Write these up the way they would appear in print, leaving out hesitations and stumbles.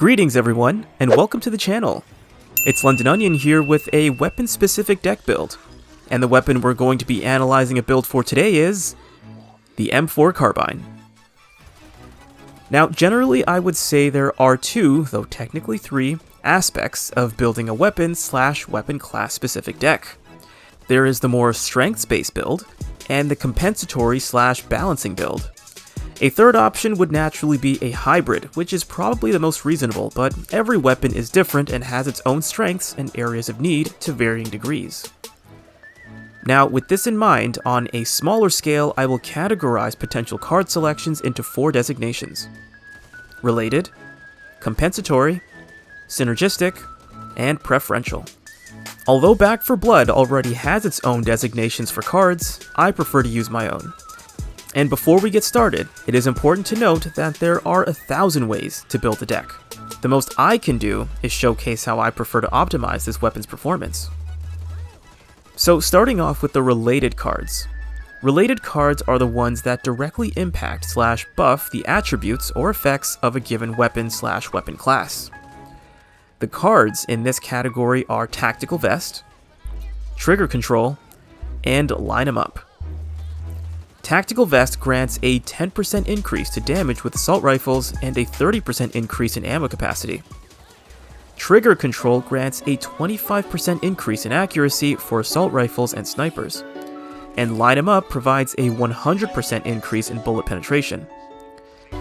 Greetings everyone, and welcome to the channel. It's Londononion here with a weapon-specific deck build, and the weapon we're going to be analyzing a build for today is the M4 Carbine. Now, generally I would say there are two, though technically three, aspects of building a weapon/weapon class specific deck. There is the more strengths-based build, and the compensatory/balancing build. A third option would naturally be a hybrid, which is probably the most reasonable, but every weapon is different and has its own strengths and areas of need to varying degrees. Now, with this in mind, on a smaller scale, I will categorize potential card selections into 4 designations: related, compensatory, synergistic, and preferential. Although Back for Blood already has its own designations for cards, I prefer to use my own. And before we get started, it is important to note that there are 1,000 ways to build a deck. The most I can do is showcase how I prefer to optimize this weapon's performance. So starting off with the related cards. Related cards are the ones that directly impact/buff the attributes or effects of a given weapon/weapon class. The cards in this category are Tactical Vest, Trigger Control, and Line 'em Up. Tactical Vest grants a 10% increase to damage with assault rifles and a 30% increase in ammo capacity. Trigger Control grants a 25% increase in accuracy for assault rifles and snipers. And Line 'em Up provides a 100% increase in bullet penetration.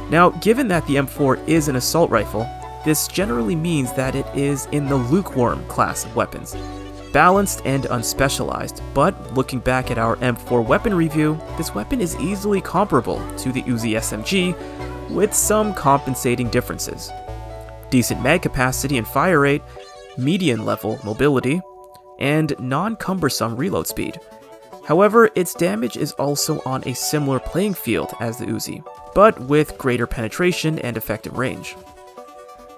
Now, given that the M4 is an assault rifle, this generally means that it is in the lukewarm class of weapons, balanced and unspecialized, but looking back at our M4 weapon review, this weapon is easily comparable to the Uzi SMG, with some compensating differences. Decent mag capacity and fire rate, median level mobility, and non-cumbersome reload speed. However, its damage is also on a similar playing field as the Uzi, but with greater penetration and effective range.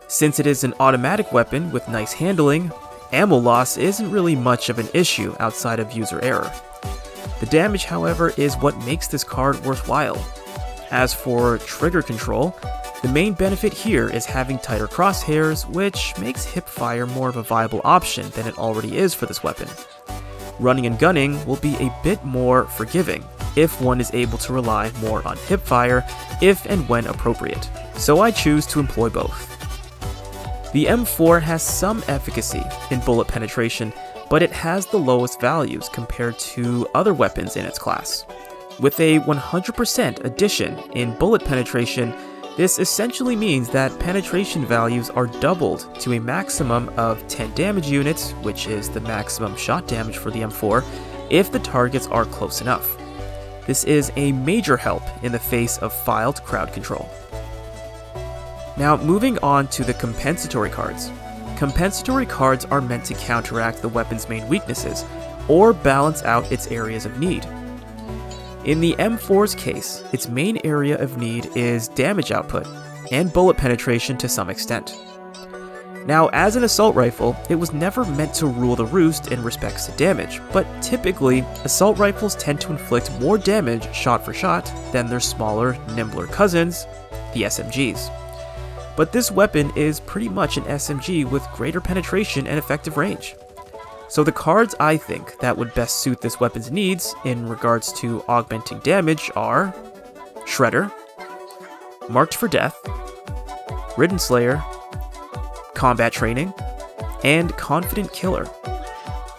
Since it is an automatic weapon with nice handling, ammo loss isn't really much of an issue outside of user error. The damage, however, is what makes this card worthwhile. As for Trigger Control, the main benefit here is having tighter crosshairs, which makes hip fire more of a viable option than it already is for this weapon. Running and gunning will be a bit more forgiving if one is able to rely more on hip fire if and when appropriate, so I choose to employ both. The M4 has some efficacy in bullet penetration, but it has the lowest values compared to other weapons in its class. With a 100% addition in bullet penetration, this essentially means that penetration values are doubled to a maximum of 10 damage units, which is the maximum shot damage for the M4, if the targets are close enough. This is a major help in the face of filed crowd control. Now, moving on to the compensatory cards. Compensatory cards are meant to counteract the weapon's main weaknesses, or balance out its areas of need. In the M4's case, its main area of need is damage output, and bullet penetration to some extent. Now, as an assault rifle, it was never meant to rule the roost in respects to damage, but typically, assault rifles tend to inflict more damage shot for shot than their smaller, nimbler cousins, the SMGs. But this weapon is pretty much an SMG with greater penetration and effective range. So the cards I think that would best suit this weapon's needs in regards to augmenting damage are Shredder, Marked for Death, Ridden Slayer, Combat Training, and Confident Killer.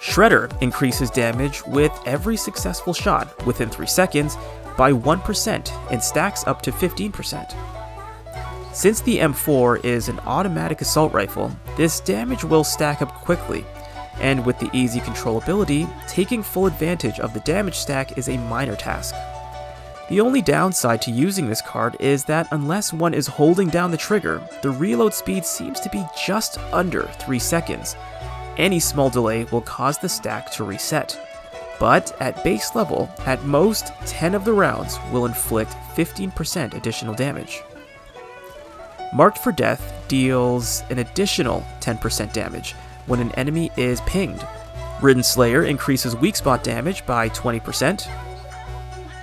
Shredder increases damage with every successful shot within 3 seconds by 1% and stacks up to 15%. Since the M4 is an automatic assault rifle, this damage will stack up quickly, and with the easy controllability, taking full advantage of the damage stack is a minor task. The only downside to using this card is that unless one is holding down the trigger, the reload speed seems to be just under 3 seconds. Any small delay will cause the stack to reset. But at base level, at most 10 of the rounds will inflict 15% additional damage. Marked for Death deals an additional 10% damage when an enemy is pinged. Ridden Slayer increases weak spot damage by 20%.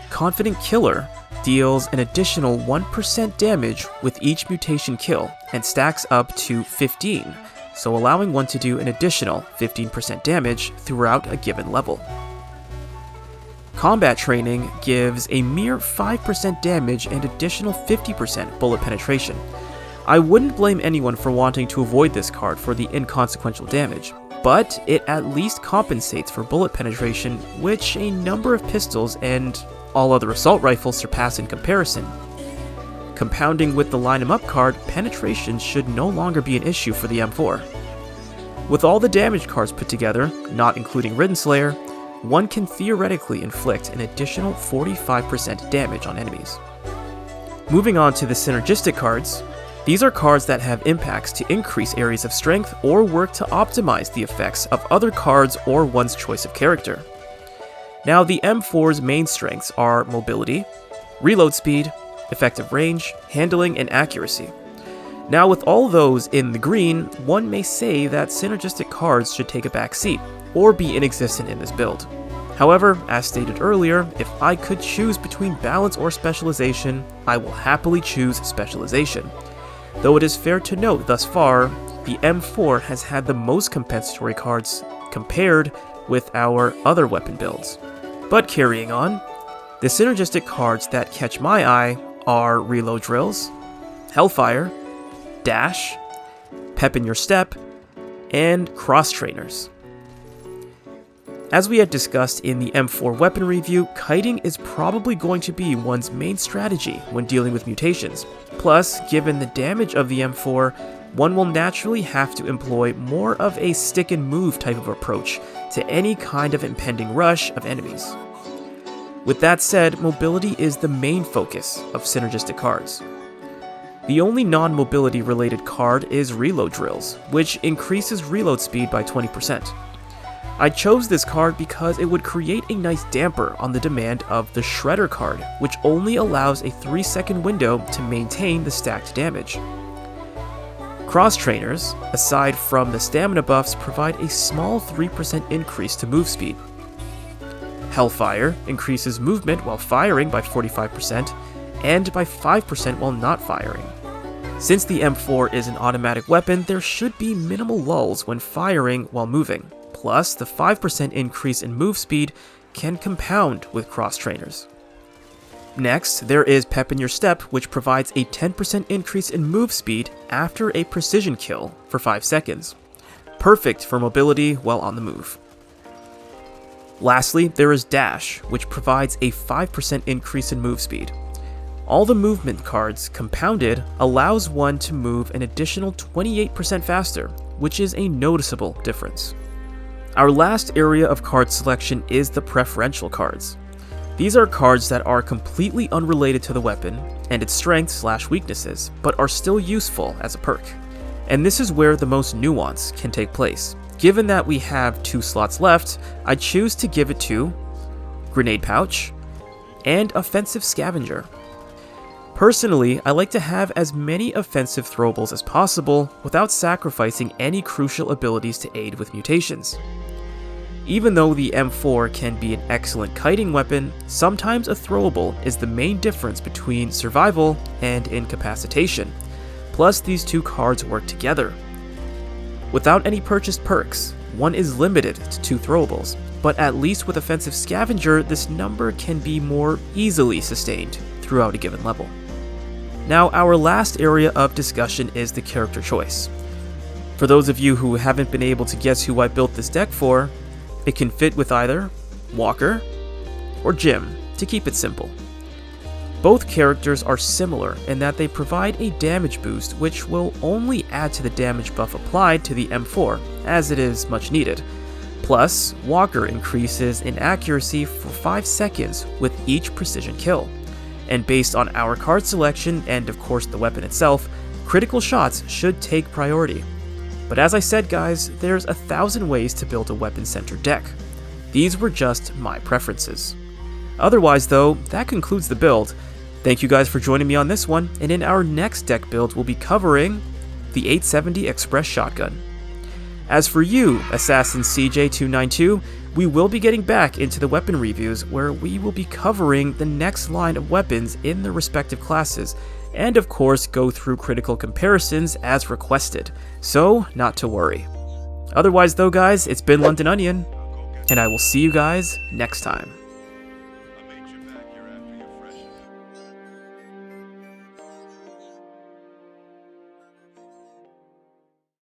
Confident Killer deals an additional 1% damage with each mutation kill and stacks up to 15, so allowing one to do an additional 15% damage throughout a given level. Combat Training gives a mere 5% damage and additional 50% bullet penetration. I wouldn't blame anyone for wanting to avoid this card for the inconsequential damage, but it at least compensates for bullet penetration, which a number of pistols and all other assault rifles surpass in comparison. Compounding with the Line 'em Up card, penetration should no longer be an issue for the M4. With all the damage cards put together, not including Ridden Slayer, one can theoretically inflict an additional 45% damage on enemies. Moving on to the Synergistic Cards, these are cards that have impacts to increase areas of strength or work to optimize the effects of other cards or one's choice of character. Now, the M4's main strengths are mobility, reload speed, effective range, handling, and accuracy. Now, with all those in the green, one may say that Synergistic Cards should take a back seat, or be inexistent in this build. However, as stated earlier, if I could choose between balance or specialization, I will happily choose specialization. Though it is fair to note thus far, the M4 has had the most compensatory cards compared with our other weapon builds. But carrying on, the Synergistic Cards that catch my eye are Reload Drills, Hellfire, Dash, Pep in Your Step, and Cross Trainers. As we had discussed in the M4 weapon review, kiting is probably going to be one's main strategy when dealing with mutations. Plus, given the damage of the M4, one will naturally have to employ more of a stick and move type of approach to any kind of impending rush of enemies. With that said, mobility is the main focus of Synergistic Cards. The only non-mobility related card is Reload Drills, which increases reload speed by 20%. I chose this card because it would create a nice damper on the demand of the Shredder card, which only allows a 3-second window to maintain the stacked damage. Cross Trainers, aside from the stamina buffs, provide a small 3% increase to move speed. Hellfire increases movement while firing by 45%, and by 5% while not firing. Since the M4 is an automatic weapon, there should be minimal lulls when firing while moving. Plus, the 5% increase in move speed can compound with Cross Trainers. Next, there is Pep in Your Step, which provides a 10% increase in move speed after a precision kill for 5 seconds. Perfect for mobility while on the move. Lastly, there is Dash, which provides a 5% increase in move speed. All the movement cards compounded allows one to move an additional 28% faster, which is a noticeable difference. Our last area of card selection is the Preferential Cards. These are cards that are completely unrelated to the weapon and its strengths/weaknesses, but are still useful as a perk. And this is where the most nuance can take place. Given that we have 2 slots left, I choose to give it to Grenade Pouch and Offensive Scavenger. Personally, I like to have as many offensive throwables as possible without sacrificing any crucial abilities to aid with mutations. Even though the M4 can be an excellent kiting weapon, sometimes a throwable is the main difference between survival and incapacitation. Plus, these two cards work together. Without any purchased perks, one is limited to 2 throwables, but at least with Offensive Scavenger, this number can be more easily sustained throughout a given level. Now, our last area of discussion is the character choice. For those of you who haven't been able to guess who I built this deck for, it can fit with either Walker or Jim, to keep it simple. Both characters are similar in that they provide a damage boost which will only add to the damage buff applied to the M4, as it is much needed. Plus, Walker increases in accuracy for 5 seconds with each precision kill. And based on our card selection and of course the weapon itself, critical shots should take priority. But as I said guys, there's 1,000 ways to build a weapon-centered deck. These were just my preferences. Otherwise though, that concludes the build. Thank you guys for joining me on this one, and in our next deck build we'll be covering the 870 Express Shotgun. As for you, Assassin CJ292, we will be getting back into the weapon reviews where we will be covering the next line of weapons in the respective classes, and of course go through critical comparisons as requested, so not to worry. Otherwise though guys, it's been Londononion, and I will see you guys next time.